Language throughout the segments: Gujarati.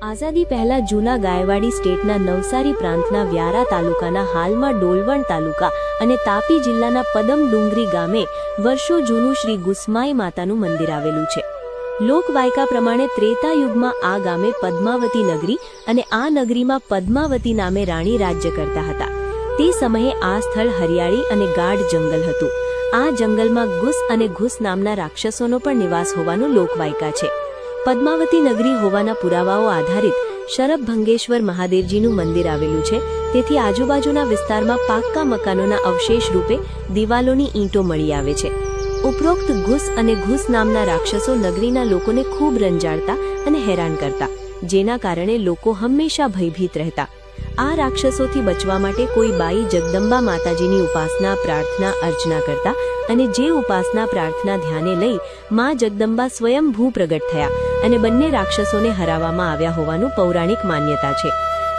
આઝાદી પહેલા જૂના ગાયવાડી સ્ટેટના નવસારી પ્રાંતના વ્યારા તાલુકાના હાલમાં ડોલવણ તાલુકા અને તાપી જિલ્લાના પદમ ડુંગરી ગામે વર્ષો જૂનું શ્રી ગુસ્માઈ માતાનું મંદિર આવેલું છે। લોકવાયકા પ્રમાણે ત્રેતા યુગમાં આ ગામે પદ્માવતી નગરી અને આ નગરીમાં પદ્માવતી નામે રાણી રાજ્ય કરતા હતા। તે સમયે આ સ્થળ હરિયાળી અને ગાઢ જંગલ હતું। આ જંગલમાં ગુસ અને ઘુસ નામના રાક્ષસોનો પણ નિવાસ હોવાનું લોકવાયકા છે। પદ્માવતી નગરી હોવાના પુરાવાઓ આધારિત શરભભંગેશ્વર મહાદેવજીનું મંદિર આવેલું છે। તેથી આજુબાજુના વિસ્તારમાં પાક્કા મકાનોના અવશેષ રૂપે દિવાલોની ઈંટો મળી આવે છે। ઉપરોક્ત ઘુસ અને ઘુસ નામના રાક્ષસો નગરીના લોકોને ખૂબ રંજાડતા અને હેરાન કરતા, જેના કારણે લોકો હંમેશા ભયભીત રહેતા। આ રાક્ષસોથી બચવા માટે કોઈ બાઈ જગદંબા માતાજીની ઉપાસના, પ્રાર્થના, અર્ચના કરતા અને જે ઉપાસના પ્રાર્થના ધ્યાને લઈ માં જગદંબા સ્વયંભૂ પ્રગટ થયા અને બંને રાક્ષસોને હરાવવામાં આવ્યા હોવાનું પૌરાણિક માન્યતા છે।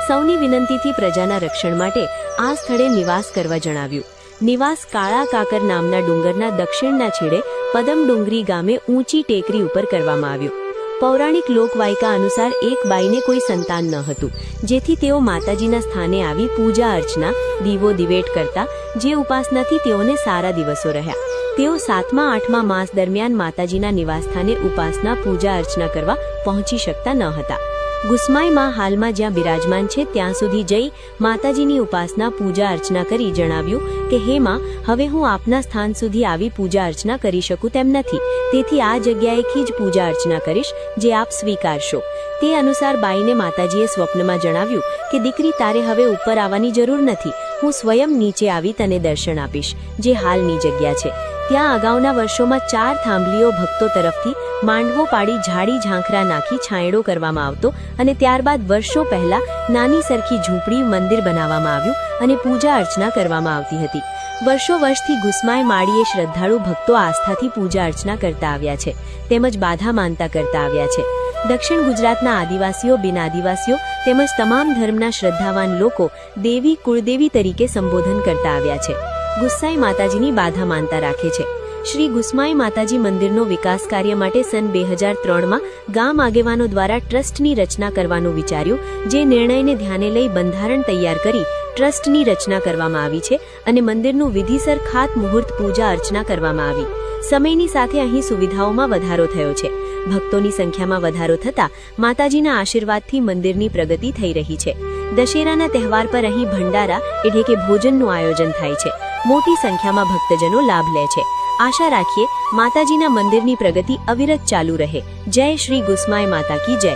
સૌની વિનંતીથી પ્રજાના રક્ષણ માટે આ સ્થળે નિવાસ કરવા જણાવ્યું। નિવાસ કાળા કાકર નામના ડુંગરના દક્ષિણના છેડે પદમ ડુંગરી ગામે ઊંચી ટેકરી ઉપર કરવામાં આવ્યું। પૌરાણિક લોકવાયકા અનુસાર એક બાઈને કોઈ સંતાન ન હતું, જેથી તેઓ માતાજીના સ્થાને આવી પૂજા અર્ચના, દીવો દિવેટ કરતા, જે ઉપાસનાથી તેઓને સારા દિવસો રહ્યા। તેઓ 7મા 8મા માસ દરમિયાન માતાજીના નિવાસસ્થાને ઉપાસના, પૂજા અર્ચના કરવા પહોંચી શકતા ન હતા। ગુસ્માઈ માં હાલમાં જ્યાં બિરાજમાન છે ત્યાં સુધી જઈ માતાજીની ઉપાસના, પૂજા અર્ચના કરી જણાવ્યું કે હે માં, હવે હું આપના સ્થાન સુધી આવી પૂજા અર્ચના કરી શકું તેમ નથી, તેથી આ જગ્યાએથી જ પૂજા અર્ચના કરીશ, જે આપ સ્વીકારશો। તે અનુસાર બાઈને માતાજીએ સ્વપ્નમાં જણાવ્યું કે દીકરી, તારે હવે ઉપર આવવાની જરૂર નથી, હું સ્વયં નીચે આવી તને દર્શન આપીશ, જે હાલની જગ્યા છે। ત્યાં અગાઉના વર્ષોમાં 4 થાંભલીઓ ભક્તો તરફથી માંડવો પાડી ઝાડી ઝાંખરા નાખી છાંયડો કરવામાં આવતો અને ત્યારબાદ વર્ષો પહેલા નાની સરખી ઝૂંપડી, મંદિર બનાવવામાં આવ્યું અને પૂજા અર્ચના કરવામાં આવતી હતી। વર્ષો વર્ષથી ગુસ્માઈ માળીએ શ્રદ્ધાળુ ભક્તો આસ્થાથી પૂજા અર્ચના કરતા આવ્યા છે, તેમજ બાધા માનતા કરતા આવ્યા છે। દક્ષિણ ગુજરાતના આદિવાસીઓ, બિન આદિવાસીઓ તેમજ તમામ ધર્મના શ્રદ્ધાવાન લોકો દેવી, કુળદેવી તરીકે સંબોધન કરતા આવ્યા છે। ગુસ્સાઈ માતાજીની બાધા માનતા રાખે છે। શ્રી ગુસ્માઈ માતાજી મંદિરનો વિકાસ કાર્ય માટે સન 2003માં ગામ આગેવાનો દ્વારા ટ્રસ્ટની રચના કરવાનું વિચાર્યું, જે નિર્ણયને ધ્યાને લઈ બંધારણ તૈયાર કરી ટ્રસ્ટની રચના કરવામાં આવી છે અને મંદિરનું વિધિસર ખાતમુહૂર્ત, પૂજા અર્ચના કરવામાં આવી। સમયની સાથે અહીં સુવિધાઓમાં વધારો થયો છે। ભક્તોની સંખ્યામાં વધારો થતાં માતાજીના આશીર્વાદથી મંદિરની પ્રગતિ થઈ રહી છે। દશેરાના તહેવાર પર અહીં ભંડારા એટલે કે ભોજનનું આયોજન થાય છે। મોટી સંખ્યામાં ભક્તજનો લાભ લે છે। આશા રાખીએ માતાજીના મંદિરની પ્રગતિ અવિરત ચાલુ રહે। જય શ્રી ગુસ્માઈ માતા કી જય।